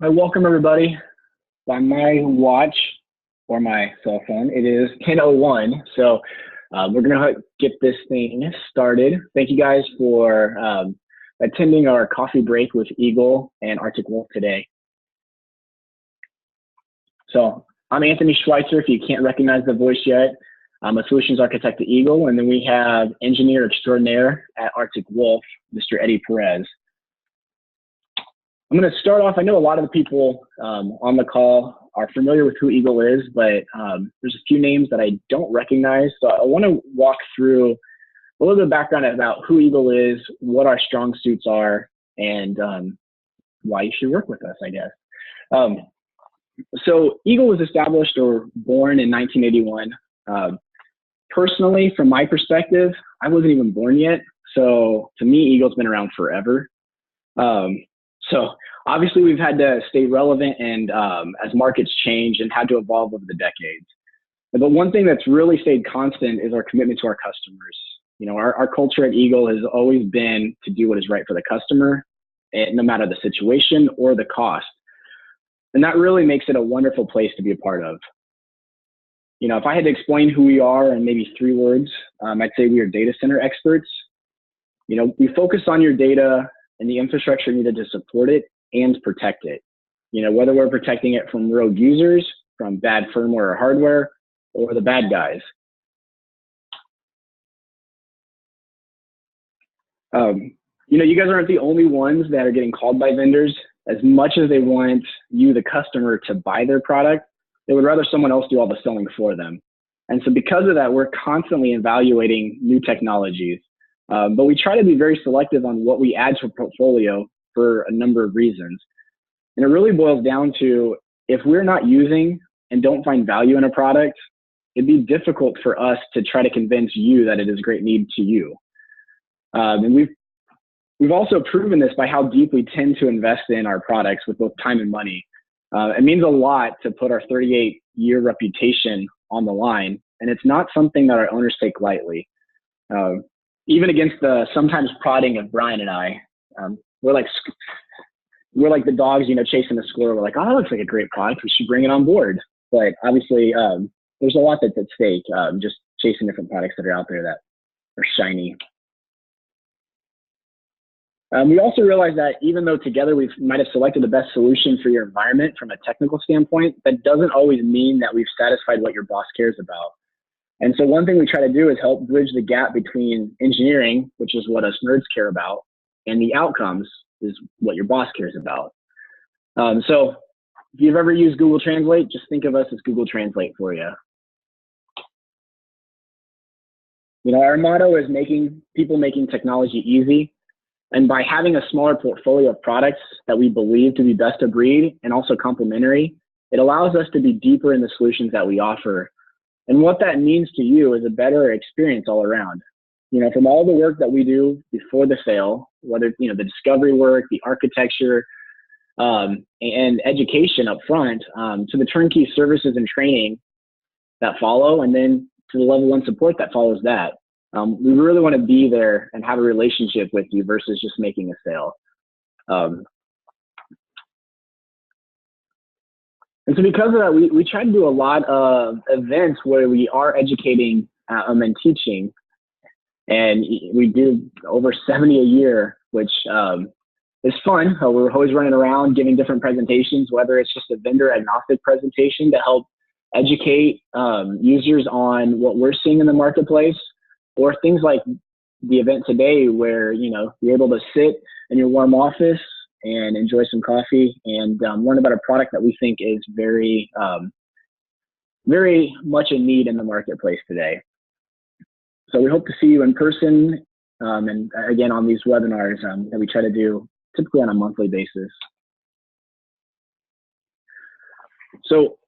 I welcome everybody. By my watch or my cell phone, it is 10:01. So we're gonna get this thing started. Thank you guys for attending our coffee break with Eagle and Arctic Wolf today. So I'm Anthony Schweitzer. If you can't recognize the voice yet, I'm a solutions architect at Eagle, and then we have engineer extraordinaire at Arctic Wolf, Mr. Eddie Perez. I'm going to start off. I know a lot of the people on the call are familiar with who Eagle is, but there's a few names that I don't recognize. So I want to walk through a little bit of background about who Eagle is, what our strong suits are, and why you should work with us, I guess. So Eagle was established or born in 1981. Personally, from my perspective, I wasn't even born yet. So to me, Eagle's been around forever. So obviously we've had to stay relevant and as markets change and had to evolve over the decades. But one thing that's really stayed constant is our commitment to our customers. You know, our culture at Eagle has always been to do what is right for the customer, no matter the situation or the cost. And that really makes it a wonderful place to be a part of. You know, if I had to explain who we are in maybe 3 words, I'd say we are data center experts. You know, we focus on your data and the infrastructure needed to support it and protect it. You know, whether we're protecting it from rogue users, from bad firmware or hardware, or the bad guys. You know, you guys aren't the only ones that are getting called by vendors. As much as they want you, the customer, to buy their product, they would rather someone else do all the selling for them. And so because of that, we're constantly evaluating new technologies. But we try to be very selective on what we add to a portfolio for a number of reasons. And it really boils down to, if we're not using and don't find value in a product, it'd be difficult for us to try to convince you that it is a great need to you. And we've also proven this by how deep we tend to invest in our products with both time and money. It means a lot to put our 38-year reputation on the line, and it's not something that our owners take lightly. Even against the sometimes prodding of Brian and I, we're like the dogs, you know, chasing the squirrel. We're like, oh, that looks like a great product. We should bring it on board. But obviously, there's a lot that's at stake, just chasing different products that are out there that are shiny. We also realize that even though together we might have selected the best solution for your environment from a technical standpoint, that doesn't always mean that we've satisfied what your boss cares about. And so one thing we try to do is help bridge the gap between engineering, which is what us nerds care about, and the outcomes is what your boss cares about. So if you've ever used Google Translate, just think of us as Google Translate for you. You know, our motto is making technology easy. And by having a smaller portfolio of products that we believe to be best of breed and also complementary, it allows us to be deeper in the solutions that we offer. And what that means to you is a better experience all around. You know, from all the work that we do before the sale, whether, you know, the discovery work, the architecture, and education up front, to the turnkey services and training that follow, and then to the level 1 support that follows that. We really want to be there and have a relationship with you versus just making a sale. And so because of that, we try to do a lot of events where we are educating and teaching. And we do over 70 a year, which is fun. We're always running around giving different presentations, whether it's just a vendor agnostic presentation to help educate users on what we're seeing in the marketplace, or things like the event today where, you know, you're able to sit in your warm office and enjoy some coffee and learn about a product that we think is very, very much in need in the marketplace today. So we hope to see you in person and again on these webinars that we try to do typically on a monthly basis. So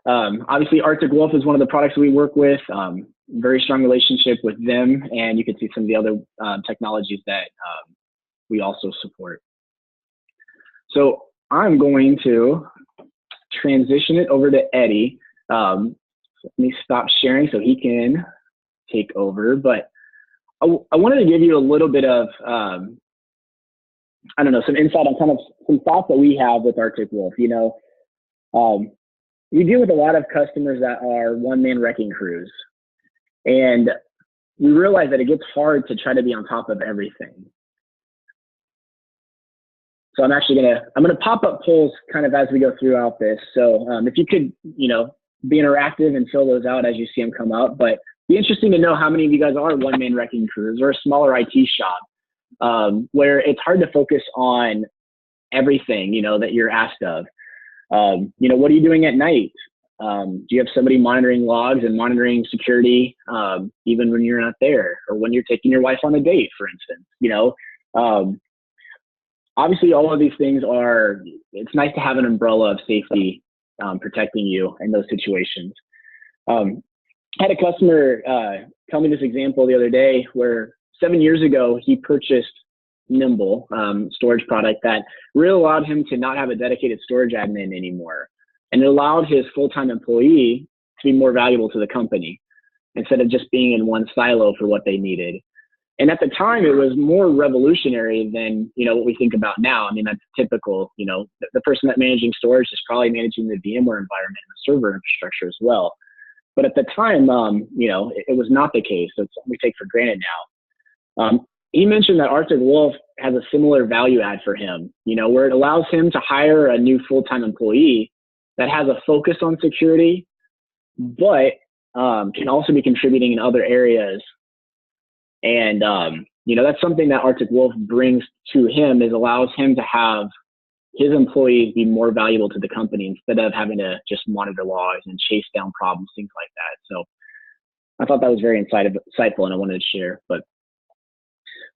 obviously Arctic Wolf is one of the products we work with. Very strong relationship with them, and you can see some of the other technologies that we also support. So I'm going to transition it over to Eddie. Let me stop sharing so he can take over. But I wanted to give you a little bit of I don't know, some insight on kind of some thoughts that we have with Arctic Wolf. We deal with a lot of customers that are one-man wrecking crews, and we realize that it gets hard to try to be on top of everything. So I'm gonna pop up polls kind of as we go throughout this. So if you could, be interactive and fill those out as you see them come up. But be interesting to know how many of you guys are one-man wrecking crews or a smaller IT shop, where it's hard to focus on everything, that you're asked of. What are you doing at night? Do you have somebody monitoring logs and monitoring security, even when you're not there, or when you're taking your wife on a date, for instance? Obviously, all of these things it's nice to have an umbrella of safety protecting you in those situations. I had a customer tell me this example the other day where 7 years ago, he purchased Nimble storage product that really allowed him to not have a dedicated storage admin anymore. And it allowed his full-time employee to be more valuable to the company instead of just being in one silo for what they needed. And at the time, it was more revolutionary than, what we think about now. I mean, that's typical. The person that managing storage is probably managing the VMware environment and the server infrastructure as well. But at the time, it was not the case. So it's something we take for granted now. He mentioned that Arctic Wolf has a similar value add for him, where it allows him to hire a new full-time employee that has a focus on security, but can also be contributing in other areas. And, that's something that Arctic Wolf brings to him, is allows him to have his employees be more valuable to the company instead of having to just monitor logs and chase down problems, things like that. So I thought that was very insightful, and I wanted to share. But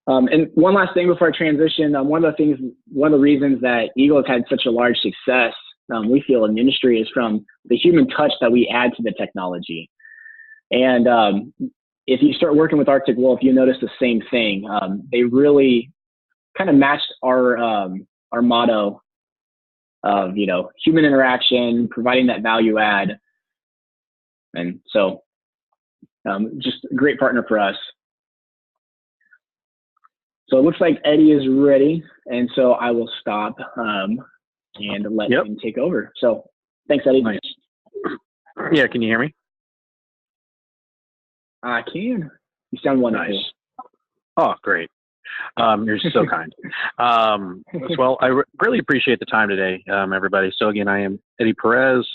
and one last thing before I transition, one of the reasons that Eagle has had such a large success, we feel, in the industry is from the human touch that we add to the technology. And if you start working with Arctic Wolf, you notice the same thing. They really kind of matched our motto of, human interaction, providing that value add. And so just a great partner for us. So it looks like Eddie is ready. And so I will stop and let him take over. So thanks, Eddie. Nice. Yeah, can you hear me? I can. You sound wonderful. Nice. Oh, great. You're so kind. Well, I really appreciate the time today, everybody. So again, I am Eddie Perez.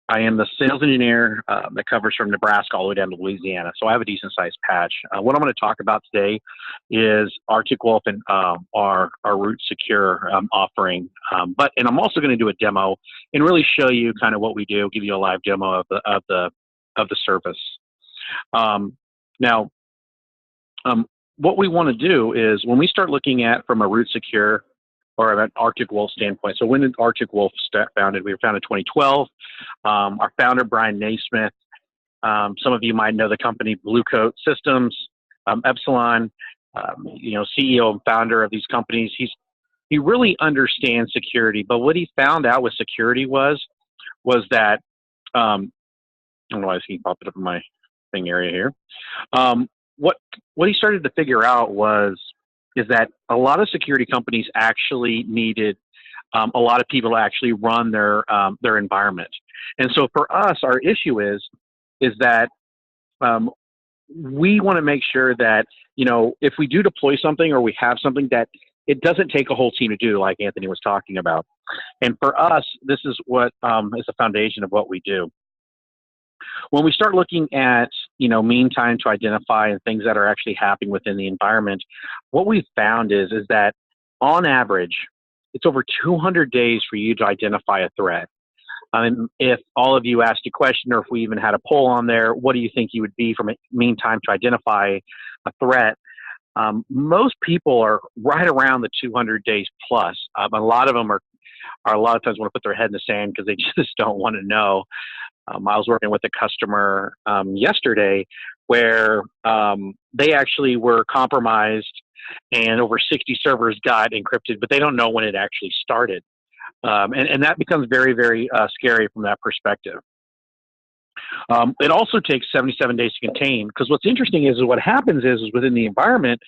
I am the sales engineer that covers from Nebraska all the way down to Louisiana. So I have a decent sized patch. What I'm going to talk about today is Arctic Wolf and our Root Secure offering. And I'm also going to do a demo and really show you kind of what we do, give you a live demo of the service. Now, what we want to do is when we start looking at from a Root Secure or an Arctic Wolf standpoint. So when did Arctic Wolf founded? We were founded in 2012. Our founder, Brian Naismith, some of you might know the company Blue Coat Systems, Epsilon, CEO and founder of these companies. He really understands security, but what he found out with security was that, I don't know why this keeps popping up in my thing area here. What he started to figure out is that a lot of security companies actually needed a lot of people to actually run their environment. And so for us, our issue is that we want to make sure that, if we do deploy something or we have something, that it doesn't take a whole team to do, like Anthony was talking about. And for us, this is what is the foundation of what we do. When we start looking at, mean time to identify and things that are actually happening within the environment, what we've found is that on average, it's over 200 days for you to identify a threat. If all of you asked a question, or if we even had a poll on there, what do you think you would be from a mean time to identify a threat? Most people are right around the 200 days plus. A lot of them are a lot of times want to put their head in the sand because they just don't want to know. I was working with a customer yesterday where they actually were compromised and over 60 servers got encrypted, but they don't know when it actually started. And that becomes very, very scary from that perspective. It also takes 77 days to contain, because what's interesting is what happens is within the environment,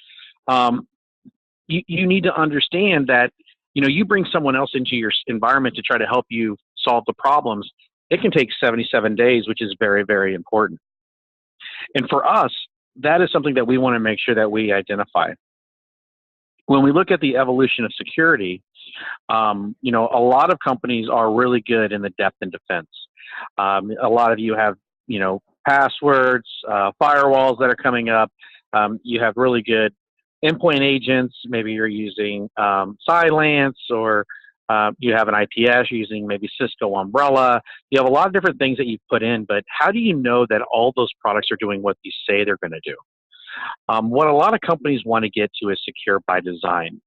you need to understand that, you bring someone else into your environment to try to help you solve the problems. It can take 77 days, which is very, very important. And for us, that is something that we want to make sure that we identify. When we look at the evolution of security, a lot of companies are really good in the depth and defense. A lot of you have, passwords, firewalls that are coming up. You have really good endpoint agents. Maybe you're using Cylance, or you have an IPS using maybe Cisco Umbrella. You have a lot of different things that you put in, but how do you know that all those products are doing what you say they're going to do? What a lot of companies want to get to is secure by design.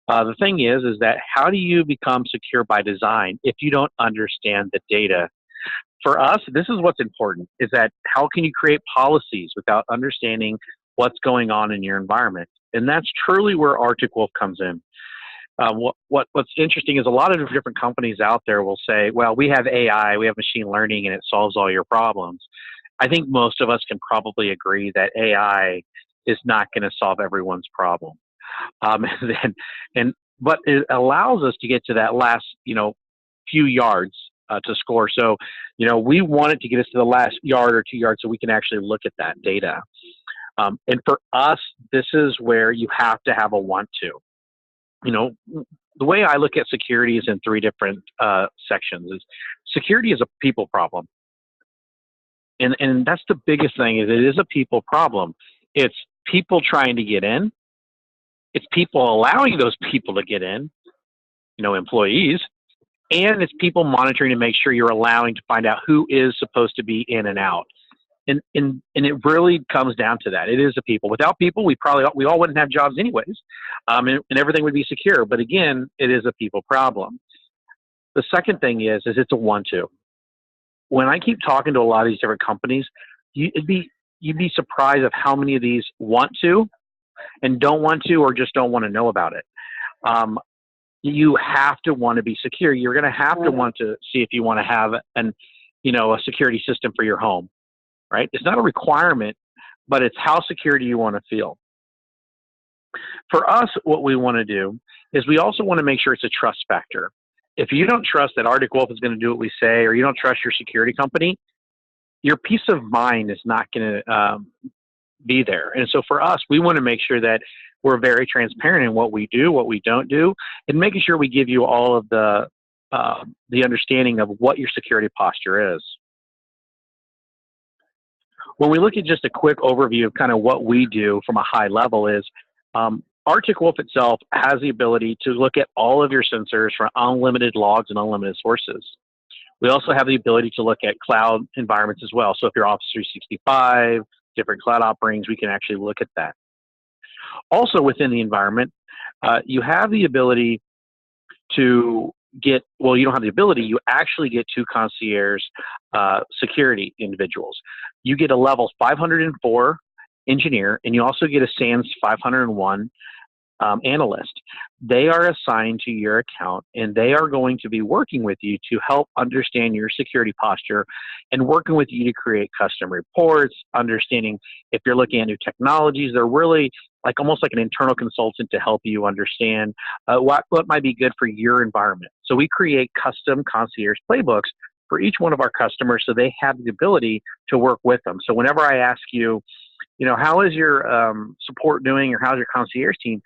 The thing is that how do you become secure by design if you don't understand the data? For us, this is what's important, is that how can you create policies without understanding what's going on in your environment? And that's truly where Arctic Wolf comes in. What's interesting is a lot of different companies out there will say, well, we have AI, we have machine learning, and it solves all your problems. I think most of us can probably agree that AI is not going to solve everyone's problem. But it allows us to get to that last, few yards to score. So, we want it to get us to the last yard or 2 yards so we can actually look at that data. And for us, this is where you have to have a want to. The way I look at security is in 3 different sections. Is security is a people problem. And that's the biggest thing, is it is a people problem. It's people trying to get in. It's people allowing those people to get in, employees. And it's people monitoring to make sure you're allowing to find out who is supposed to be in and out. And it really comes down to that. It is the people. Without people, we all wouldn't have jobs anyways, and everything would be secure. But again, it is a people problem. The second thing is it's a want-to. When I keep talking to a lot of these different companies, you'd be surprised of how many of these want to and don't want to, or just don't want to know about it. You have to want to be secure. You're going to have to want to see if you want to have a security system for your home, right? It's not a requirement, but it's how secure do you want to feel. For us, what we want to do is we also want to make sure it's a trust factor. If you don't trust that Arctic Wolf is going to do what we say, or you don't trust your security company, your peace of mind is not going to be there. And so for us, we want to make sure that we're very transparent in what we do, what we don't do, and making sure we give you all of the understanding of what your security posture is. When we look at just a quick overview of kind of what we do from a high level is, Arctic Wolf itself has the ability to look at all of your sensors from unlimited logs and unlimited sources. We also have the ability to look at cloud environments as well. So if you're Office 365, different cloud offerings, we can actually look at that. Also within the environment, you have the ability to get, well, you don't have the ability, you actually get 2 concierge security individuals. You get a level 504 engineer, and you also get a SANS 501 analyst. They are assigned to your account, and they are going to be working with you to help understand your security posture and working with you to create custom reports, understanding if you're looking at new technologies. They're really almost like an internal consultant to help you understand what might be good for your environment. So we create custom concierge playbooks for each one of our customers so they have the ability to work with them. So whenever I ask you, how is your support doing, or how's your concierge team,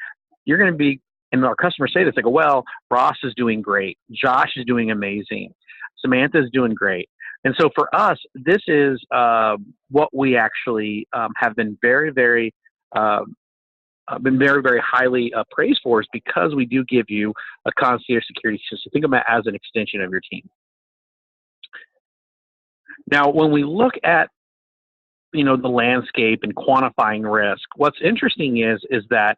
you're going to be, and our customers say this, they go, well, Ross is doing great. Josh is doing amazing. Samantha is doing great. And so for us, this is what we actually have been very, very highly praised for, is because we do give you a concierge security system. Think of it as an extension of your team. Now, when we look at the landscape and quantifying risk, what's interesting is that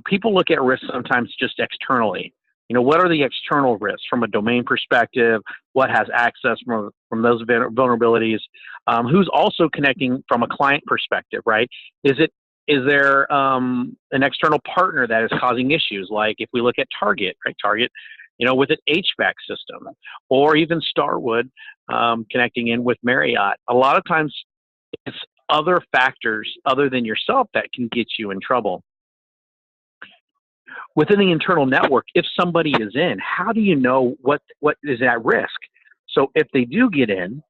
people look at risk sometimes just externally. What are the external risks from a domain perspective? What has access from those vulnerabilities? Who's also connecting from a client perspective, right? Is there an external partner that is causing issues? Like if we look at Target, right? Target, with an HVAC system, or even Starwood connecting in with Marriott. A lot of times it's other factors other than yourself that can get you in trouble. Within the internal network, if somebody is in, how do you know what is at risk? So if they do get in,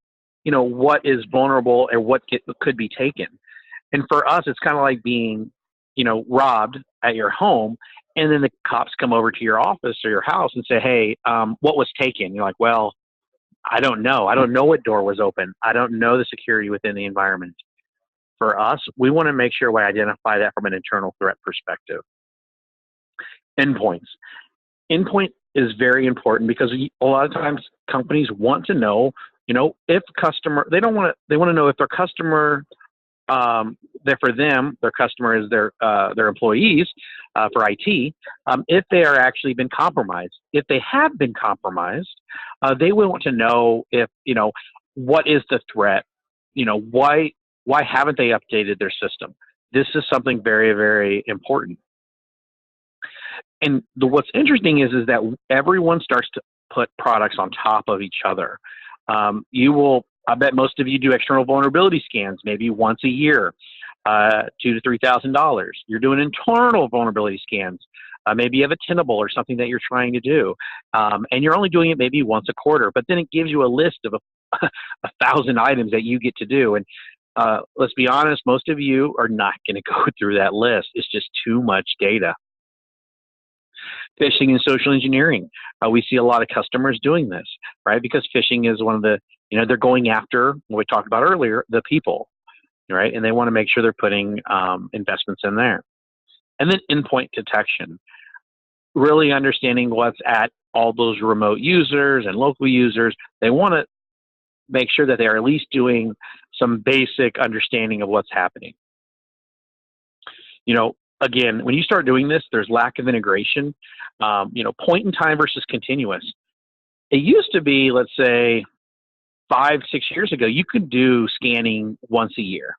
what is vulnerable and what could be taken. And for us, it's kind of like being, robbed at your home, and then the cops come over to your office or your house and say, "Hey, what was taken?" You're like, "Well, I don't know. I don't know what door was open. I don't know the security within the environment." For us, we want to make sure we identify that from an internal threat perspective. Endpoints. Endpoint is very important because a lot of times companies want to know, if customer, they want to know if their customer, that for them, their customer is their employees, for IT, if they are actually been compromised. If they have been compromised, they will want to know if, what is the threat? Why haven't they updated their system? This is something very, very important. And what's interesting is that everyone starts to put products on top of each other. I bet most of you do external vulnerability scans maybe once a year, $2,000 to $3,000. You're doing internal vulnerability scans. Maybe you have a Tenable or something that you're trying to do, and you're only doing it maybe once a quarter. But then it gives you a list of 1,000 items that you get to do. And let's be honest, most of you are not going to go through that list. It's just too much data. Phishing and social engineering. We see a lot of customers doing this, right? Because phishing is one of the, they're going after, what we talked about earlier, the people, right? And they want to make sure they're putting investments in there. And then endpoint detection. Really understanding what's at all those remote users and local users. They want to make sure that they are at least doing some basic understanding of what's happening. Again, when you start doing this, there's lack of integration. Point in time versus continuous. It used to be, let's say, 5-6 years ago, you could do scanning once a year.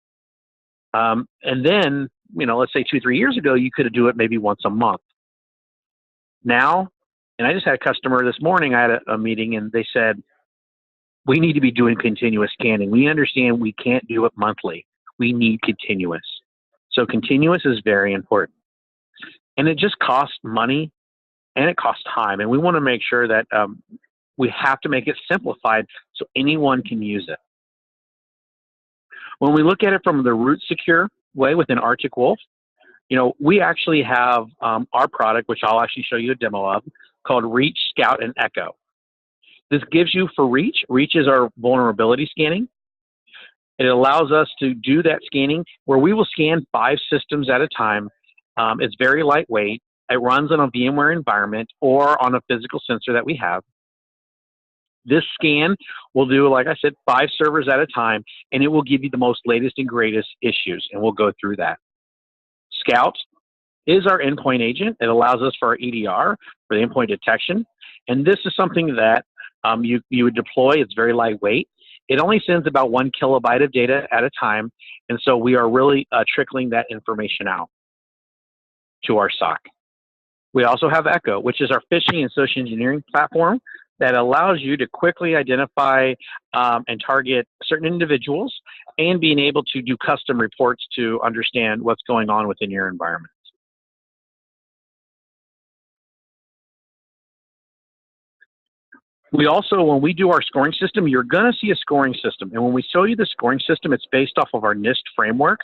And then, let's say 2-3 years ago, you could do it maybe once a month. Now, and I just had a customer this morning, I had a meeting, and they said, we need to be doing continuous scanning. We understand we can't do it monthly. We need continuous. So continuous is very important. And it just costs money and it costs time. And we want to make sure that we have to make it simplified so anyone can use it. When we look at it from the root secure way within Arctic Wolf, we actually have our product, which I'll actually show you a demo of, called Reach, Scout, and Echo. This gives you for Reach. Reach is our vulnerability scanning. It allows us to do that scanning where we will scan 5 systems at a time. It's very lightweight. It runs on a VMware environment or on a physical sensor that we have. This scan will do, like I said, 5 servers at a time, and it will give you the most latest and greatest issues, and we'll go through that. Scout is our endpoint agent. It allows us for our EDR, for the endpoint detection, and this is something that you would deploy. It's very lightweight. It only sends about 1 kilobyte of data at a time, and so we are really trickling that information out to our SOC. We also have Echo, which is our phishing and social engineering platform that allows you to quickly identify and target certain individuals and being able to do custom reports to understand what's going on within your environment. We also, when we do our scoring system, you're going to see a scoring system. And when we show you the scoring system, it's based off of our NIST framework.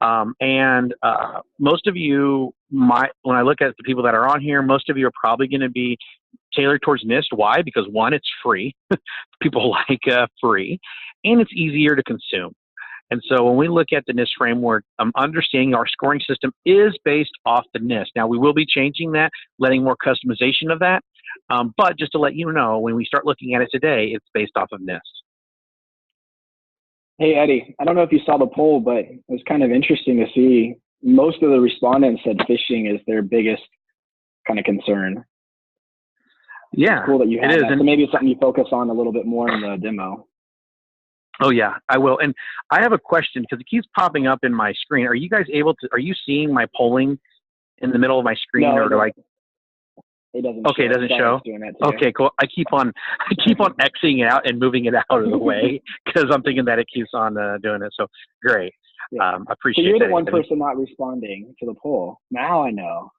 Most of you might, when I look at the people that are on here, most of you are probably going to be tailored towards NIST. Why? Because 1, it's free. People like free, and it's easier to consume. And so when we look at the NIST framework, understanding our scoring system is based off the NIST. Now, we will be changing that, letting more customization of that. But just to let you know, when we start looking at it today, it's based off of NIST. Hey, Eddie, I don't know if you saw the poll, but it was kind of interesting to see most of the respondents said phishing is their biggest kind of concern. Yeah, it's cool that you have it is. That. So maybe it's something you focus on a little bit more in the demo. Oh yeah, I will. And I have a question because it keeps popping up in my screen. Are you guys able to, are you seeing my polling in the middle of my screen? No, or do I? It doesn't okay, show. it doesn't show? Okay, cool. I keep on Xing it out and moving it out of the way because I'm thinking that it keeps on doing it. So great. Yeah. I appreciate that. So you're that. the one person not responding to the poll. Now I know.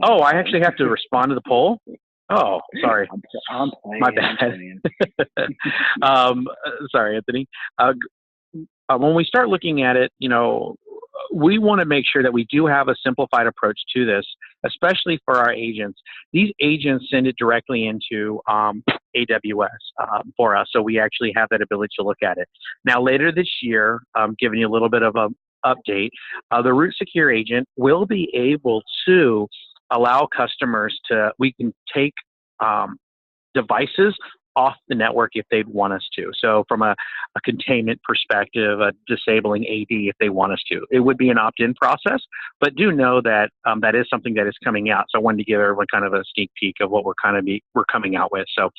Oh, I actually have to respond to the poll? Oh, sorry. I'm playing. My bad. Sorry, Anthony. When we start looking at it, we want to make sure that we do have a simplified approach to this, especially for our agents. These agents send it directly into AWS for us, so we actually have that ability to look at it. Now, later this year, giving you a little bit of an update, the Root Secure agent will be able to allow customers we can take devices off the network if they'd want us to. So from a containment perspective, disabling AD if they want us to. It would be an opt-in process, but do know that that is something that is coming out. So I wanted to give everyone kind of a sneak peek of what we're coming out with. So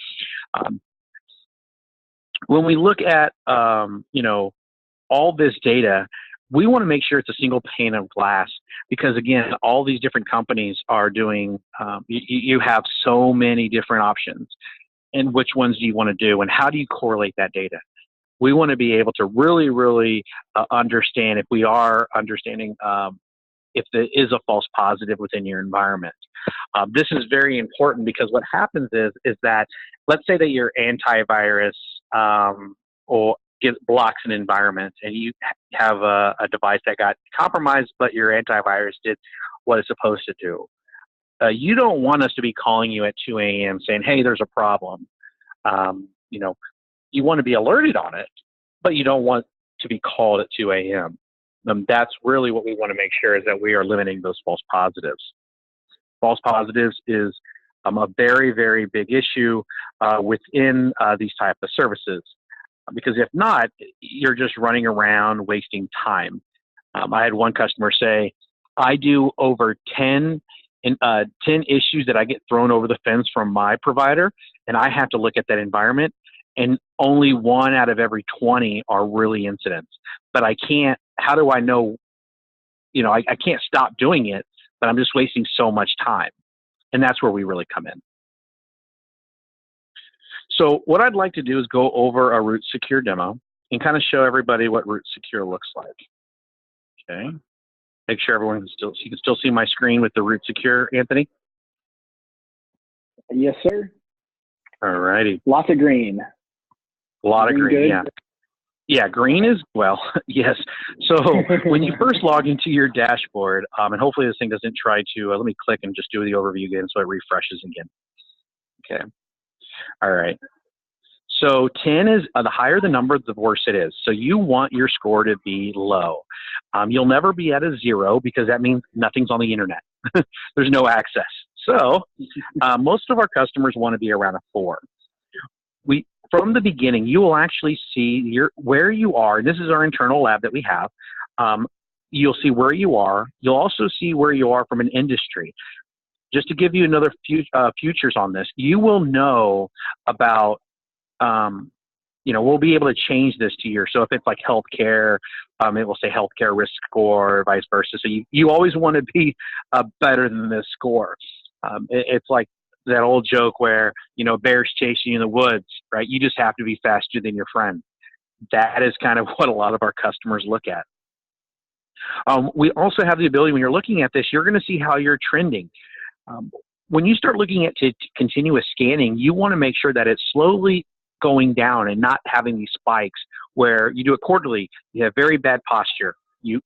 when we look at all this data, we want to make sure it's a single pane of glass, because again, all these different companies are doing, you have so many different options. And which ones do you want to do, and how do you correlate that data? We want to be able to really, really understand if we are understanding if there is a false positive within your environment. This is very important, because what happens is that, let's say that your antivirus blocks an environment, and you have a device that got compromised, but your antivirus did what it's supposed to do. You don't want us to be calling you at 2 a.m. saying, hey, there's a problem. You want to be alerted on it, but you don't want to be called at 2 a.m. That's really what we want to make sure, is that we are limiting those false positives. False positives is a very, very big issue within these type of services, because if not, you're just running around wasting time. I had one customer say, I do over 10 issues that I get thrown over the fence from my provider, and I have to look at that environment, and only 1 out of every 20 are really incidents. But I can't, how do I know, I can't stop doing it, but I'm just wasting so much time. And that's where we really come in. So what I'd like to do is go over a Root Secure demo and kind of show everybody what Root Secure looks like. Okay. Make sure everyone you can still see my screen with the Root Secure, Anthony? Yes, sir. All righty. Lots of green. A lot of green, good? yeah. Yeah, green is, well, yes. So when you first log into your dashboard, and hopefully this thing doesn't try to, let me click and just do the overview again so it refreshes again. Okay. All right. So 10 is, the higher the number, the worse it is. So you want your score to be low. You'll never be at a 0, because that means nothing's on the internet. There's no access. So most of our customers want to be around a 4. From the beginning, you will actually see where you are. And this is our internal lab that we have. You'll see where you are. You'll also see where you are from an industry. Just to give you another futures on this, you will know about, we'll be able to change this to your, so if it's like healthcare, it will say healthcare risk score, or vice versa. So you always want to be better than this score. It's like that old joke where, bears chasing you in the woods, right? You just have to be faster than your friend. That is kind of what a lot of our customers look at. We also have the ability, when you're looking at this, you're going to see how you're trending. When you start looking at continuous scanning, you want to make sure that it's slowly going down and not having these spikes where you do it quarterly, you have very bad posture, you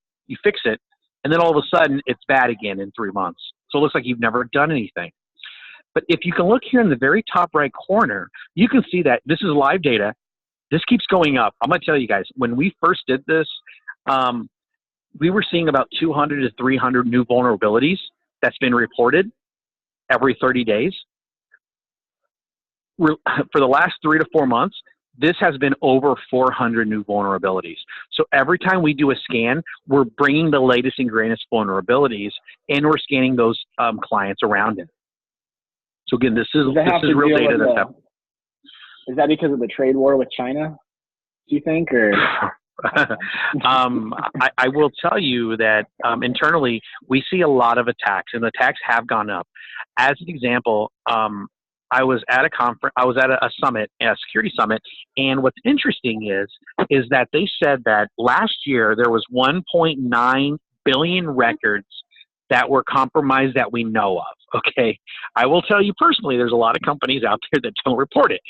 fix it, and then all of a sudden it's bad again in 3 months. So it looks like you've never done anything. But if you can look here in the very top right corner, you can see that this is live data. This keeps going up. I'm going to tell you guys, when we first did this, we were seeing about 200 to 300 new vulnerabilities that's been reported every 30 days. For the last 3 to 4 months, this has been over 400 new vulnerabilities. So every time we do a scan, we're bringing the latest and greatest vulnerabilities, and we're scanning those clients around it. So again, this is real data that's happening. Is that because of the trade war with China, do you think, or? I will tell you that internally we see a lot of attacks, and the attacks have gone up. As an example, I was at a conference, I was at a summit, a security summit, and what's interesting is that they said that last year there was 1.9 billion records that were compromised that we know of. Okay. I will tell you personally, there's a lot of companies out there that don't report it,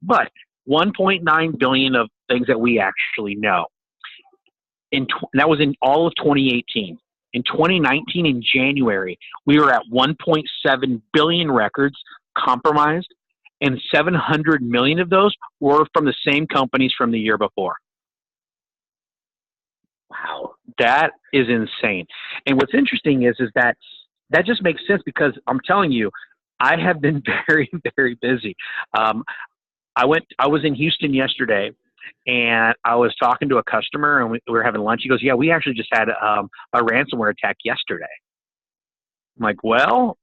but 1.9 billion of things that we actually know. That was in all of 2018. In 2019, in January, we were at 1.7 billion records compromised, and 700 million of those were from the same companies from the year before. Wow. That is insane. And what's interesting is that just makes sense, because I'm telling you, I have been very, very busy. I was in Houston yesterday, and I was talking to a customer, and we were having lunch. He goes, "Yeah, we actually just had a ransomware attack yesterday." I'm like, "Well,"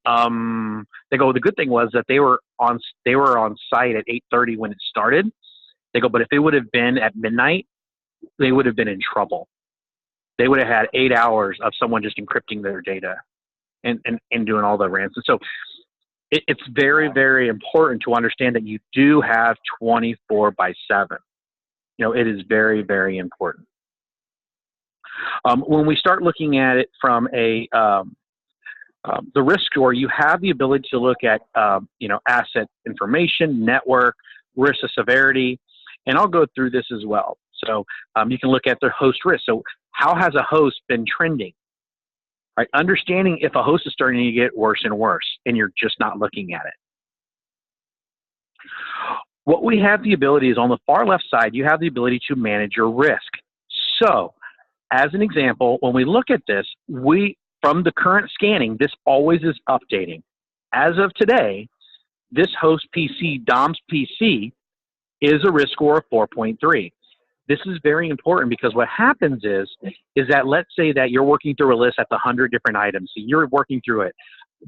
they go, "The good thing was that they were on site at 8:30 when it started." They go, "But if it would have been at midnight, they would have been in trouble. They would have had 8 hours of someone just encrypting their data and doing all the ransom." So it's very, very important to understand that you do have 24/7. It is very, very important. When we start looking at it from the risk score, you have the ability to look at, asset information, network, risk of severity, and I'll go through this as well. So you can look at the host risk. So how has a host been trending? Right? Understanding if a host is starting to get worse and worse, and you're just not looking at it. What we have the ability is on the far left side, you have the ability to manage your risk. So as an example, when we look at this, from the current scanning, this always is updating. As of today, this host PC, DOMS PC, is a risk score of 4.3. This is very important, because what happens is that, let's say that you're working through a list that's 100 different items. So you're working through it,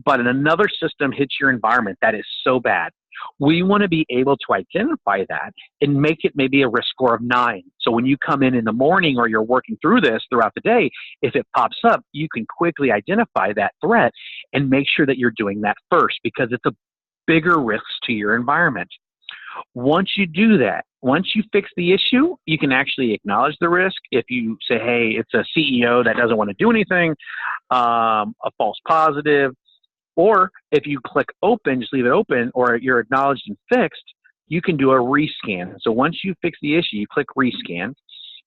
but another system hits your environment that is so bad. We want to be able to identify that and make it maybe a risk score of 9. So when you come in the morning, or you're working through this throughout the day, if it pops up, you can quickly identify that threat and make sure that you're doing that first, because it's a bigger risk to your environment. Once you do that, once you fix the issue, you can actually acknowledge the risk. If you say, hey, it's a CEO that doesn't want to do anything, a false positive, or if you click open, just leave it open, or you're acknowledged and fixed, you can do a rescan. So once you fix the issue, you click rescan.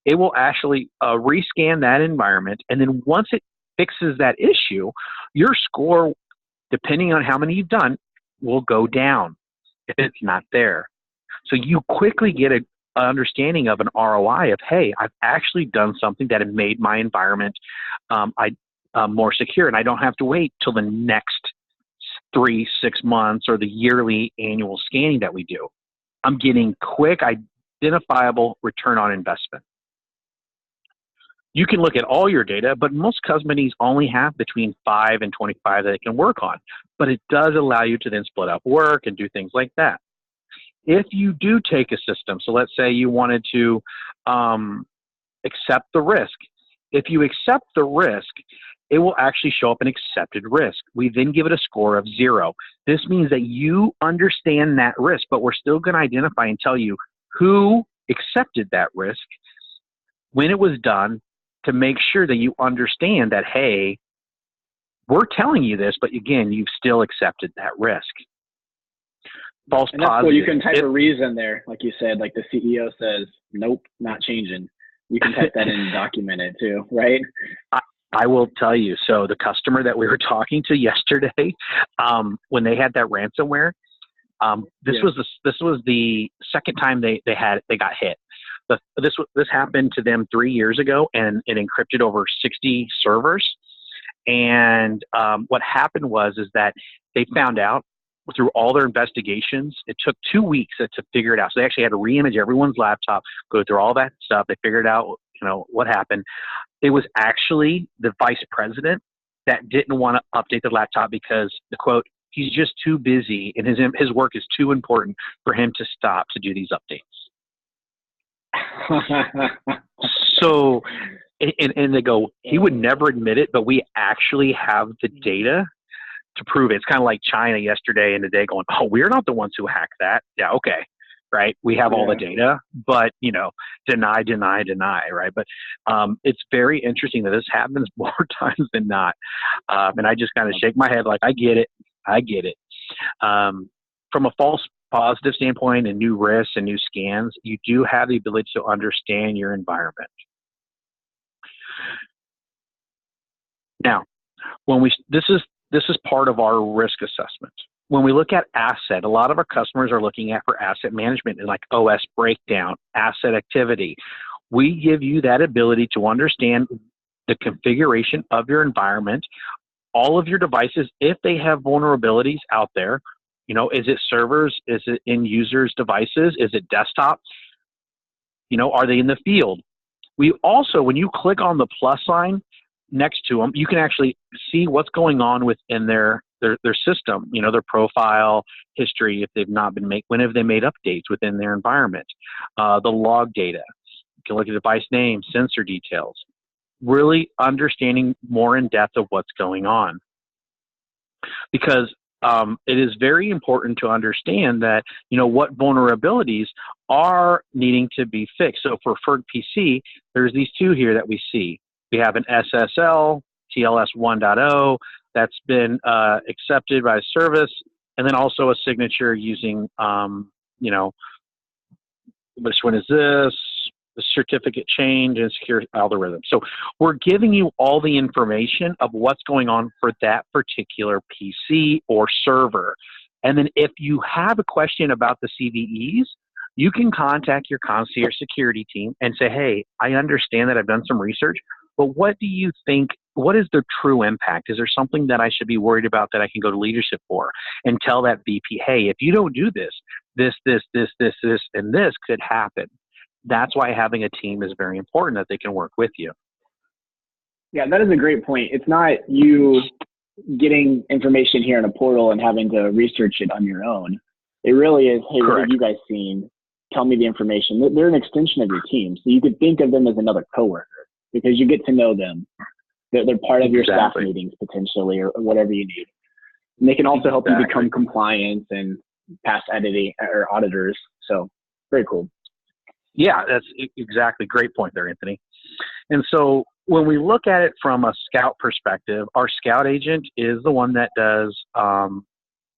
It will actually rescan that environment. And then once it fixes that issue, your score, depending on how many you've done, will go down if it's not there. So you quickly get an understanding of an ROI of, hey, I've actually done something that had made my environment more secure, and I don't have to wait till the next 3-6 months or the yearly annual scanning that we do. I'm getting quick, identifiable return on investment. You can look at all your data, but most companies only have between 5 and 25 that they can work on. But it does allow you to then split up work and do things like that. If you do take a system, so let's say you wanted to accept the risk. If you accept the risk, it will actually show up an accepted risk. We then give it a score of 0. This means that you understand that risk, but we're still going to identify and tell you who accepted that risk, when it was done, to make sure that you understand that, hey, we're telling you this, but again, you've still accepted that risk. False and that's positive. Cool. You can type a reason there, like you said, like the CEO says, nope, not changing. You can type that in and document it too, right? I will tell you. So the customer that we were talking to yesterday, when they had that ransomware, this was the second time they got hit. This happened to them 3 years ago, and it encrypted over 60 servers. And what happened was that they found out through all their investigations. It took 2 weeks to figure it out. So they actually had to reimage everyone's laptop, go through all that stuff. They figured out, what happened. It was actually the vice president that didn't want to update the laptop because, the quote, he's just too busy and his work is too important for him to stop to do these updates. So, and they go, he would never admit it, but we actually have the data to prove it. It's kind of like China yesterday and today going, oh, we're not the ones who hacked that. Yeah, okay. right? We have all the Yeah. data, but, deny, deny, deny, right? But it's very interesting that this happens more times than not. And I just kind of shake my head like, I get it. I get it. From a false positive standpoint and new risks and new scans, you do have the ability to understand your environment. Now, this is part of our risk assessment. When we look at asset, a lot of our customers are looking at for asset management and like OS breakdown, asset activity. We give you that ability to understand the configuration of your environment, all of your devices, if they have vulnerabilities out there. Is it servers? Is it in users' devices? Is it desktop? Are they in the field? We also, when you click on the plus sign next to them, you can actually see what's going on within their system, their profile history, if they've not been when have they made updates within their environment, the log data. You can look at device name, sensor details, really understanding more in depth of what's going on. Because it is very important to understand that, what vulnerabilities are needing to be fixed. So for FERG PC, there's these two here that we see. We have an SSL, TLS 1.0, that's been accepted by service, and then also a signature using, which one is this? The certificate change and secure algorithm. So we're giving you all the information of what's going on for that particular PC or server. And then if you have a question about the CVEs, you can contact your concierge security team and say, hey, I understand that I've done some research, but what do you think, what is the true impact? Is there something that I should be worried about that I can go to leadership for and tell that VP, hey, if you don't do this, and this could happen. That's why having a team is very important, that they can work with you. Yeah, that is a great point. It's not you getting information here in a portal and having to research it on your own. It really is, hey, Correct. What have you guys seen? Tell me the information. They're an extension of your team. So you could think of them as another coworker because you get to know them. They're part of your staff meetings potentially or whatever you need. And they can also help you become compliant and pass editing or auditors. So very cool. Yeah, that's exactly. Great point there, Anthony. And so when we look at it from a scout perspective, our scout agent is the one that does,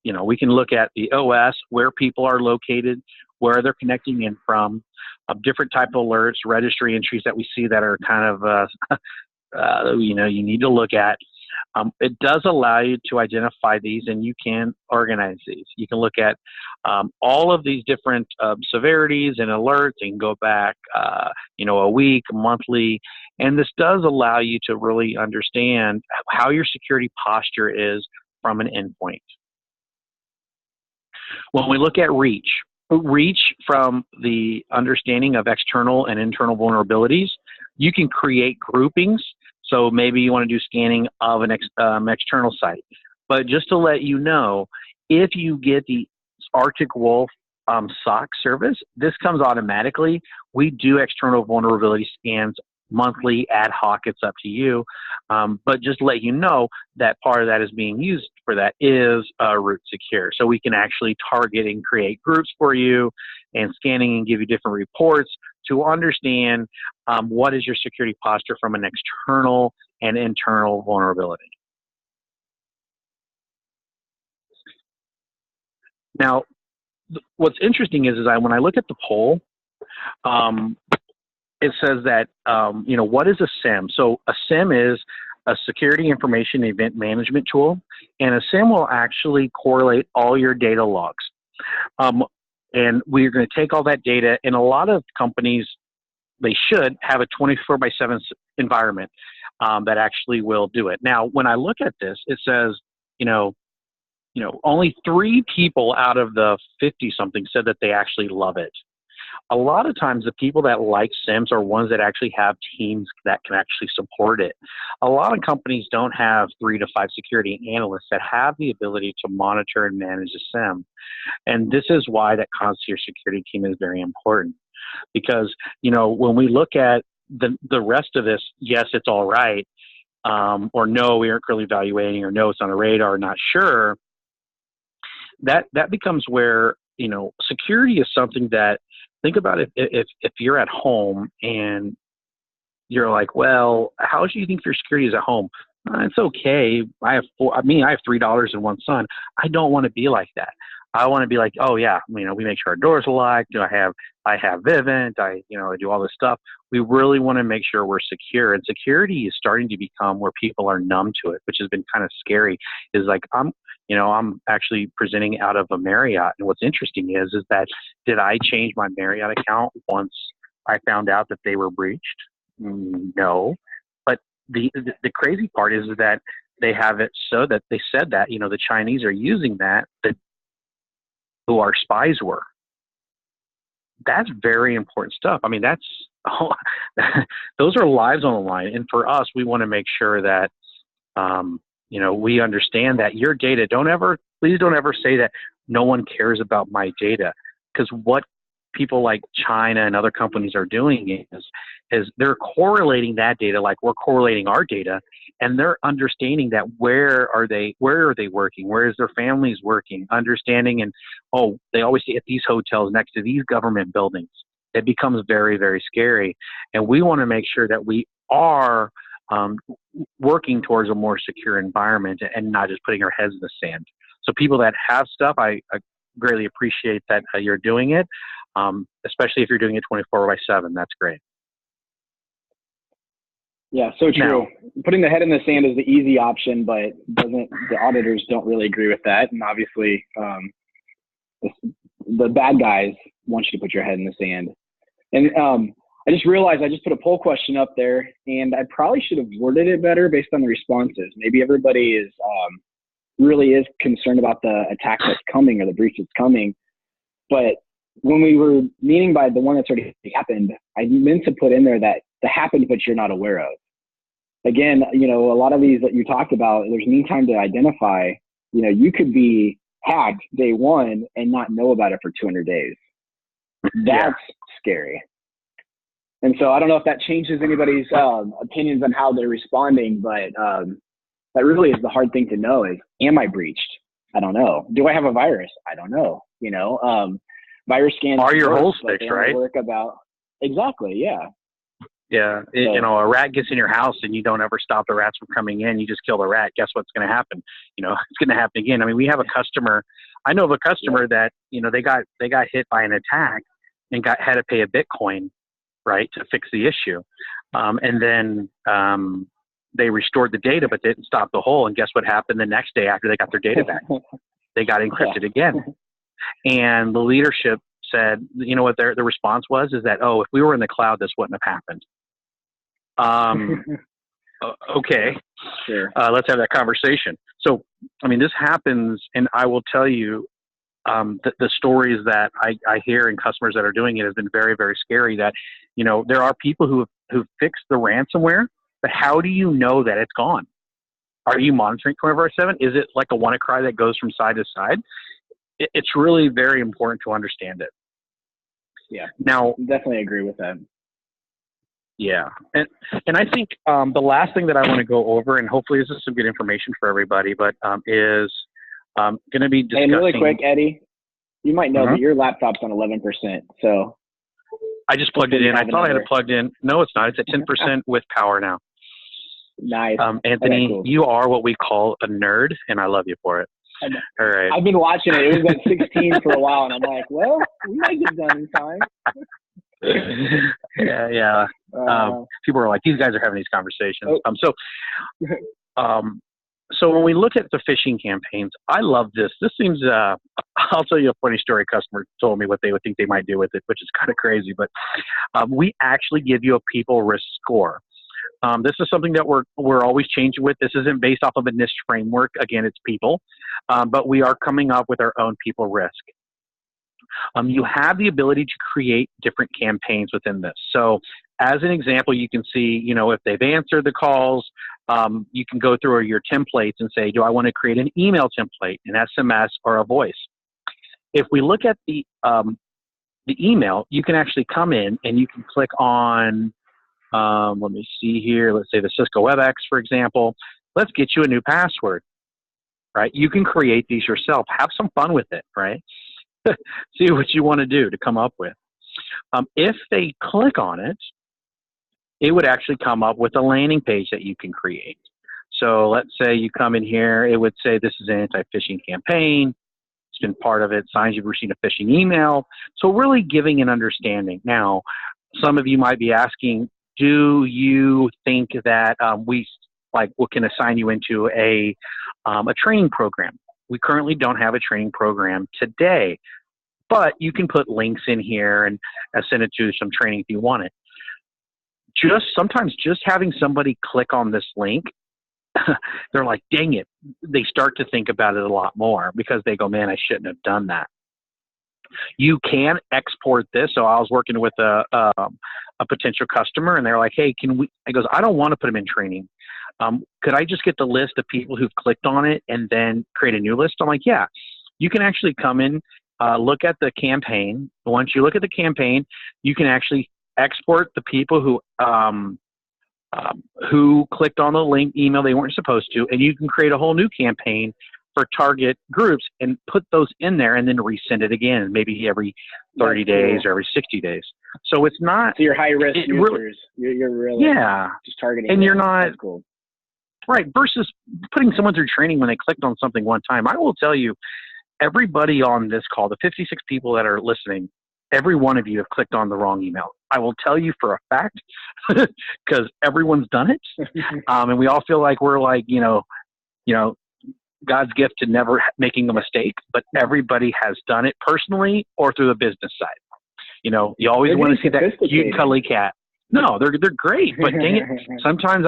we can look at the OS, where people are located, where they're connecting in from, different type of alerts, registry entries that we see that are kind of, you need to look at. It does allow you to identify these, and you can organize these. You can look at all of these different severities and alerts and go back, a week, monthly. And this does allow you to really understand how your security posture is from an endpoint. When we look at reach from the understanding of external and internal vulnerabilities, you can create groupings. So maybe you want to do scanning of an external site. But just to let you know, if you get the Arctic Wolf SOC service, this comes automatically. We do external vulnerability scans monthly, ad hoc, it's up to you. But just to let you know that part of that is being used for that is Root Secure. So we can actually target and create groups for you and scanning and give you different reports to understand what is your security posture from an external and internal vulnerability. Now, what's interesting is when I look at the poll, it says that, what is a SIEM? So a SIEM is a security information event management tool, and a SIEM will actually correlate all your data logs. And we're going to take all that data, and a lot of companies, they should have a 24/7 environment that actually will do it. Now, when I look at this, it says, only 3 people out of the 50-something said that they actually love it. A lot of times the people that like SIEMs are ones that actually have teams that can actually support it. A lot of companies don't have 3 to 5 security analysts that have the ability to monitor and manage a SIEM. And this is why that concierge security team is very important. Because, when we look at the rest of this, yes, it's all right, or no, we aren't currently evaluating, or no, it's on a radar, or not sure, that becomes where security is something that, think about it, if you're at home and you're like, well, how do you think your security is at home? It's okay. I have three daughters and one son. I don't want to be like that. I want to be like, oh yeah, we make sure our doors are locked. I have Vivint. I do all this stuff. We really want to make sure we're secure. And security is starting to become where people are numb to it, which has been kind of scary. Is like, I'm actually presenting out of a Marriott. And what's interesting is that, did I change my Marriott account once I found out that they were breached? No. But the crazy part is that they have it so that they said that, the Chinese are using that who our spies were. That's very important stuff. I mean, those are lives on the line. And for us, we want to make sure that, we understand that your data, please don't ever say that no one cares about my data. Because what people like China and other companies are doing is they're correlating that data like we're correlating our data, and they're understanding that where are they working, where is their families working, understanding, and they always stay at these hotels next to these government buildings. It becomes very, very scary, and we want to make sure that we are working towards a more secure environment and not just putting our heads in the sand. So people that have stuff, I greatly appreciate that you're doing it. Especially if you're doing it 24/7, that's great. Yeah, so true. Now, putting the head in the sand is the easy option, but the auditors don't really agree with that. And obviously, the bad guys want you to put your head in the sand. And I just realized I just put a poll question up there, and I probably should have worded it better based on the responses. Maybe everybody is really is concerned about the attack that's coming or the breach that's coming, but when we were meaning by the one that's already happened, I meant to put in there that the happened, but you're not aware of. Again, a lot of these that you talked about, there's meantime to identify, you could be hacked day one and not know about it for 200 days. That's scary. And so I don't know if that changes anybody's opinions on how they're responding, but that really is the hard thing to know is, am I breached? I don't know. Do I have a virus? I don't know. Virus scans are your holes fixed, right? Exactly. Yeah. Yeah. A rat gets in your house and you don't ever stop the rats from coming in. You just kill the rat. Guess what's going to happen? It's going to happen again. I mean, we have a customer. I know of a customer that they got hit by an attack and had to pay a Bitcoin, right, to fix the issue. And then they restored the data, but didn't stop the hole. And guess what happened the next day after they got their data back? They got encrypted again. And the leadership said, you know what their response was, is that, if we were in the cloud, this wouldn't have happened. Okay. Sure. Let's have that conversation. So, I mean, this happens, and I will tell you, the stories that I hear and customers that are doing it has been very, very scary. That, there are people who've fixed the ransomware, but how do you know that it's gone? Are you monitoring 24/7? Is it like a WannaCry that goes from side to side? It's really very important to understand it. Yeah. Now, definitely agree with that. Yeah. And I think the last thing that I want to go over, and hopefully this is some good information for everybody, but is going to be discussing. And really quick, Eddie, you might know that your laptop's on 11%. So I just plugged it in. I thought I had it plugged in. No, it's not. It's at 10% with power now. Nice. Anthony, okay, cool. You are what we call a nerd, and I love you for it. All right. I've been watching it. It was at 16 for a while, and I'm like, well, we might get done in time. Yeah. People are like, these guys are having these conversations. So when we look at the phishing campaigns, I love this. This seems, I'll tell you a funny story. A customer told me what they would think they might do with it, which is kind of crazy, but we actually give you a people risk score. This is something that we're always changing with. This isn't based off of a NIST framework. Again, it's people, but we are coming up with our own people risk. You have the ability to create different campaigns within this. So as an example, you can see, if they've answered the calls, you can go through your templates and say, do I want to create an email template, an SMS, or a voice? If we look at the email, you can actually come in and you can click on, let me see here. Let's say the Cisco WebEx, for example. Let's get you a new password, right? You can create these yourself. Have some fun with it, right? See what you want to do to come up with. If they click on it, it would actually come up with a landing page that you can create. So let's say you come in here, it would say this is an anti-phishing campaign. It's been part of it, signs you've received a phishing email. So really giving an understanding. Now, some of you might be asking, do you think that we can assign you into a training program? We currently don't have a training program today, but you can put links in here and send it to some training if you want it. Sometimes just having somebody click on this link, they're like, dang it. They start to think about it a lot more because they go, man, I shouldn't have done that. You can export this. So I was working with a potential customer, and they're like, hey, I goes, I don't want to put them in training. Could I just get the list of people who've clicked on it and then create a new list? I'm like, yeah, you can actually come in, look at the campaign. Once you look at the campaign, you can actually export the people who clicked on the link email they weren't supposed to, and you can create a whole new campaign for target groups and put those in there and then resend it again, maybe every 30 days or every 60 days. So it's not. So you're high risk users. You're really just targeting. And you're not. That's cool. Right. Versus putting someone through training when they clicked on something one time. I will tell you, everybody on this call, the 56 people that are listening, every one of you have clicked on the wrong email. I will tell you for a fact because everyone's done it. And we all feel like we're like, God's gift to never making a mistake, but everybody has done it personally or through the business side. You always want to see that cute, cuddly cat. No, they're great, but dang it, sometimes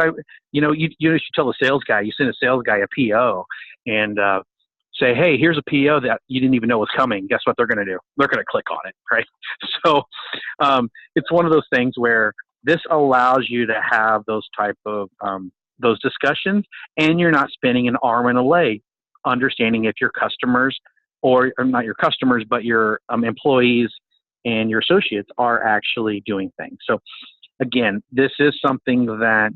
you should tell the sales guy, you send a sales guy a PO and say, hey, here's a PO that you didn't even know was coming. Guess what they're going to do? They're going to click on it, right? So it's one of those things where this allows you to have those type of those discussions, and you're not spending an arm and a leg understanding if your customers or not your customers, but your employees and your associates are actually doing things. So again, this is something that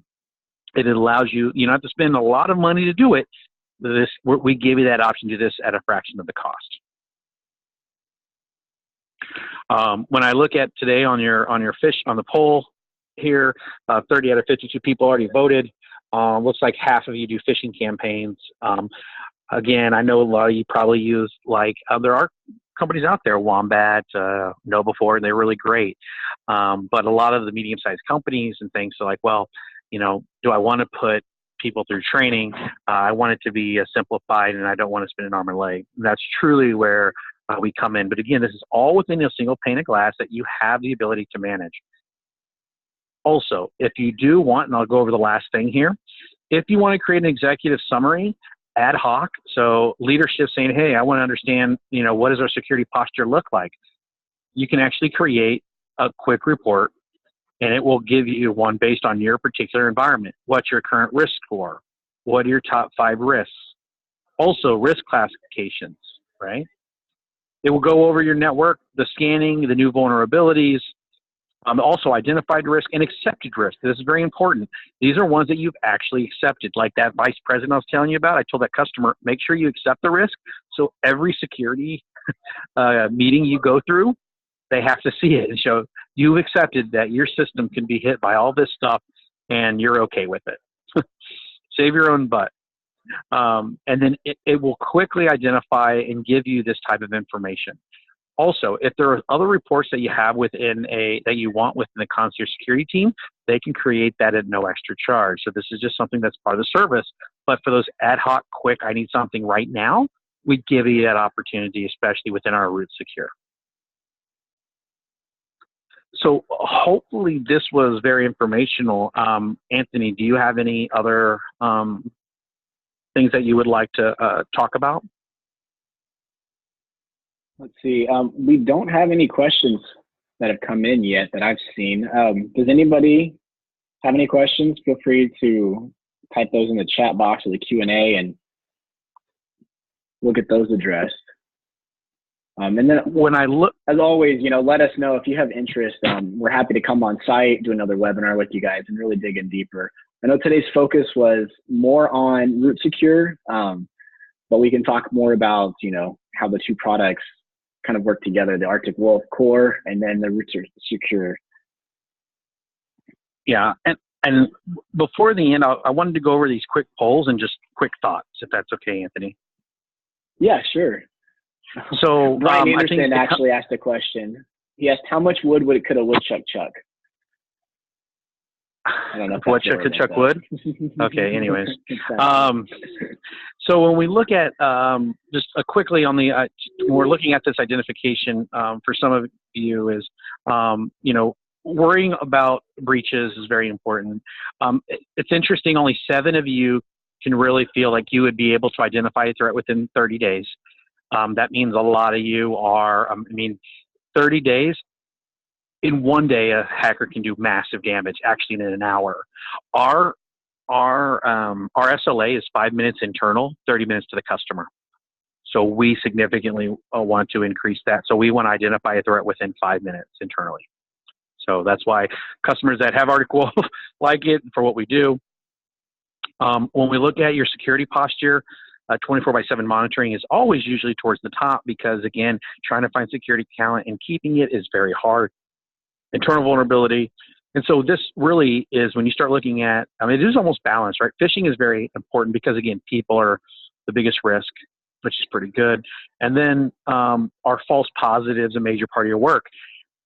it allows you, you don't have to spend a lot of money to do it. We give you that option to do this at a fraction of the cost. When I look at today on the poll here, 30 out of 52 people already voted. Looks like half of you do phishing campaigns. Again, I know a lot of you probably use there are companies out there, Wombat, KnowBe4, and they're really great. But a lot of the medium-sized companies and things are like, well, do I want to put people through training? I want it to be simplified, and I don't want to spend an arm and leg. And that's truly where we come in. But again, this is all within a single pane of glass that you have the ability to manage. Also, if you do want, and I'll go over the last thing here, if you want to create an executive summary ad hoc, so leadership saying, hey, I want to understand, what does our security posture look like? You can actually create a quick report, and it will give you one based on your particular environment. What's your current risk score? What are your top 5 risks? Also, risk classifications, right? It will go over your network, the scanning, the new vulnerabilities, also identified risk and accepted risk. This is very important. These are ones that you've actually accepted, like that vice president I was telling you about. I told that customer, make sure you accept the risk. So every security meeting you go through, they have to see it and show you've accepted that your system can be hit by all this stuff and you're okay with it. Save your own butt. And then it will quickly identify and give you this type of information. Also, if there are other reports that you have that you want within the concierge security team, they can create that at no extra charge. So this is just something that's part of the service. But for those ad hoc, quick, I need something right now, we give you that opportunity, especially within our Root Secure. So hopefully this was very informational. Anthony, do you have any other things that you would like to talk about? Let's see. We don't have any questions that have come in yet that I've seen. Does anybody have any questions? Feel free to type those in the chat box or the Q&A, and we'll get those addressed. And then when I look, as always, let us know if you have interest. We're happy to come on site, do another webinar with you guys, and really dig in deeper. I know today's focus was more on Root Secure, but we can talk more about, how the two products kind of work together, the Arctic Wolf core and then the Root Secure. Yeah. And before the end, I wanted to go over these quick polls and just quick thoughts, if that's okay, Anthony. Yeah, sure. So Brian Anderson actually asked a question. He asked, how much wood could a woodchuck chuck? I don't know. Woodchuck could chuck wood? Okay, anyways. So when we look at, just quickly on the, when we're looking at this identification, for some of you is, you know, worrying about breaches is very important. It's interesting, only 7 of you can really feel like you would be able to identify a threat within 30 days. That means a lot of you are, 30 days, in one day, a hacker can do massive damage, actually in an hour. Our SLA is 5 minutes internal, 30 minutes to the customer. So we significantly want to increase that. So we want to identify a threat within 5 minutes internally. So that's why customers that have Arctic Wolf like it for what we do. When we look at your security posture, 24/7 monitoring is always usually towards the top because, again, trying to find security talent and keeping it is very hard. Internal vulnerability. And so this really is when you start looking at, it is almost balanced, right? Phishing is very important because, again, people are the biggest risk, which is pretty good. And then our false positives, a major part of your work.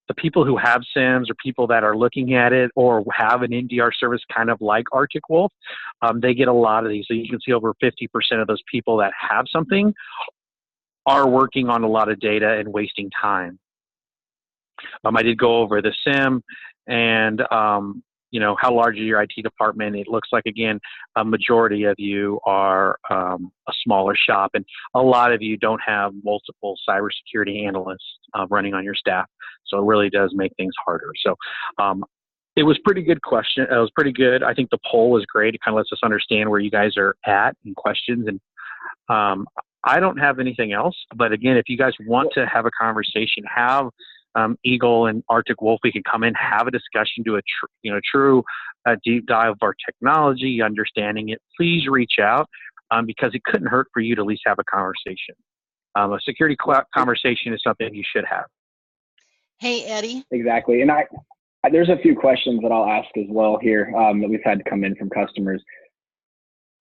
The people who have SIMs or people that are looking at it or have an NDR service kind of like Arctic Wolf, they get a lot of these. So you can see over 50% of those people that have something are working on a lot of data and wasting time. I did go over the SIM and, you know, how large is your IT department. It looks like, again, a majority of you are a smaller shop, and a lot of you don't have multiple cybersecurity analysts running on your staff. So it really does make things harder. So it was pretty good question. It was pretty good. I think the poll was great. It kind of lets us understand where you guys are at in questions. And I don't have anything else. But again, if you guys want to have a conversation, have Eagle and Arctic Wolf, we can come in, have a discussion, do a true deep dive of our technology, understanding it. Please reach out because it couldn't hurt for you to at least have a conversation. A security conversation is something you should have. Hey, Eddie. Exactly. And there's a few questions that I'll ask as well here that we've had come in from customers.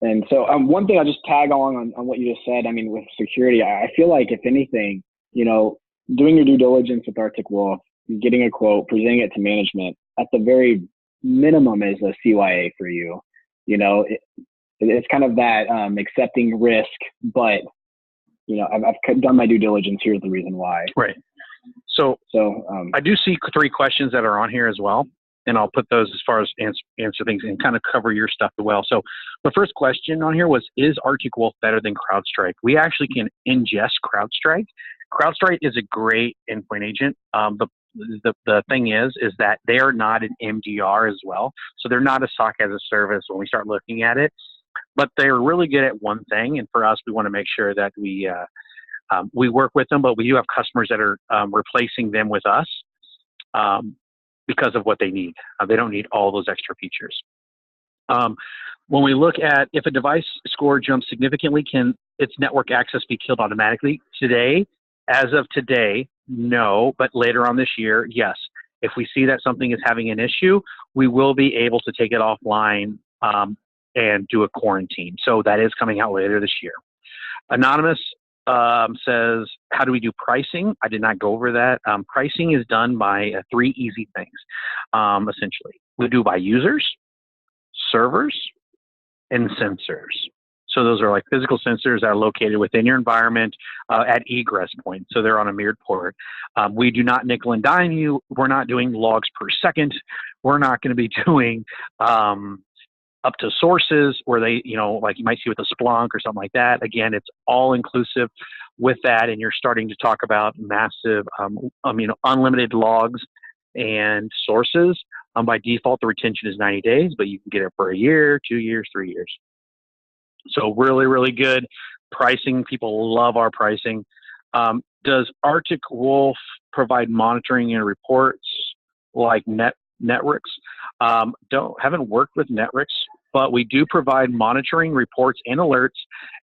And so one thing I'll just tag on what you just said. With security, I feel like if anything, doing your due diligence with Arctic Wolf, getting a quote, presenting it to management, at the very minimum is a CYA for you. It's kind of that accepting risk, but I've done my due diligence. Here's the reason why. Right. So I do see 3 questions that are on here as well, and I'll put those as far as answer things and kind of cover your stuff as well. So the first question on here was, is Arctic Wolf better than CrowdStrike? We actually can ingest CrowdStrike. CrowdStrike is a great endpoint agent. The thing is that they are not an MDR as well. So they're not a SOC as a service when we start looking at it, but they're really good at one thing. And for us, we want to make sure that we work with them, but we do have customers that are replacing them with us because of what they need. They don't need all those extra features. When we look at if a device score jumps significantly, can its network access be killed automatically? As of today, no, but later on this year, yes. If we see that something is having an issue, we will be able to take it offline and do a quarantine. So that is coming out later this year. Anonymous says, how do we do pricing? I did not go over that. Pricing is done by 3 easy things, essentially. We do by users, servers, and sensors. So those are like physical sensors that are located within your environment at egress points. So they're on a mirrored port. We do not nickel and dime you. We're not doing logs per second. We're not going to be doing up to sources where they, like you might see with a Splunk or something like that. Again, it's all inclusive with that. And you're starting to talk about massive, unlimited logs and sources. By default, the retention is 90 days, but you can get it for 1 year, 2 years, 3 years. So really, really good pricing. People love our pricing. Does Arctic Wolf provide monitoring and reports like Netrix? Haven't worked with Netrix, but we do provide monitoring reports and alerts,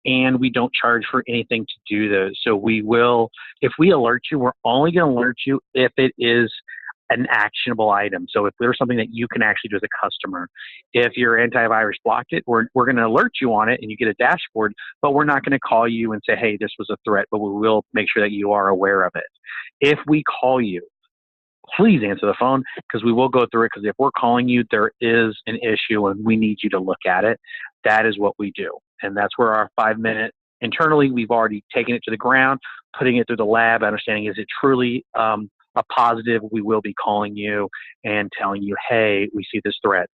and we don't charge for anything to do those. So we will, if we alert you, we're only going to alert you if it is an actionable item. So if there's something that you can actually do as a customer, if your antivirus blocked it, we're going to alert you on it and you get a dashboard, but we're not going to call you and say, hey, this was a threat, but we will make sure that you are aware of it. If we call you, please answer the phone, because we will go through it, because if we're calling you, there is an issue and we need you to look at it. That is what we do. And that's where our 5-minute, internally, we've already taken it to the ground, putting it through the lab, understanding, is it truly a positive? We will be calling you and telling you, hey, we see this threat.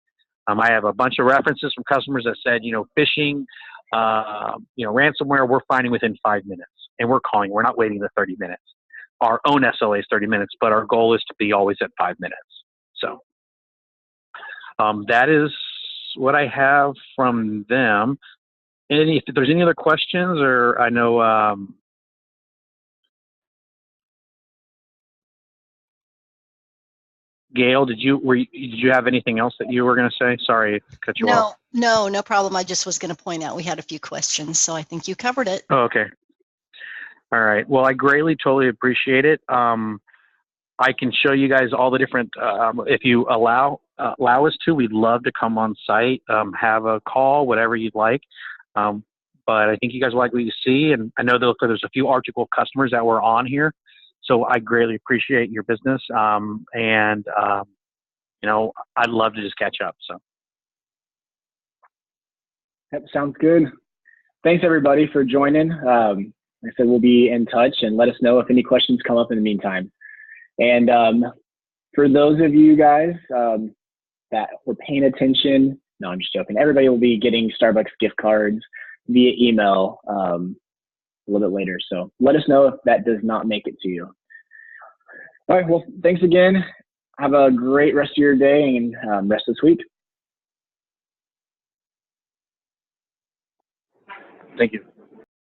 I have a bunch of references from customers that said, phishing, ransomware, we're finding within 5 minutes, and we're calling. We're not waiting the 30 minutes. Our own SLA is 30 minutes, but our goal is to be always at 5 minutes. So that is what I have from them. And if there's any other questions, or I know Gail, did you have anything else that you were going to say? Sorry to cut you off. No problem. I just was going to point out we had a few questions, so I think you covered it. Oh, okay. All right. Well, I greatly, totally appreciate it. I can show you guys all the different, if you allow us to, we'd love to come on site, have a call, whatever you'd like. But I think you guys will like what you see. And I know there's a few Arctical customers that were on here. So I greatly appreciate your business. I'd love to just catch up. So. That sounds good. Thanks everybody for joining. Like I said, we'll be in touch, and let us know if any questions come up in the meantime. And for those of you guys that were paying attention, no, I'm just joking. Everybody will be getting Starbucks gift cards via email a little bit later. So let us know if that does not make it to you. All right. Well, thanks again. Have a great rest of your day and rest of this week. Thank you.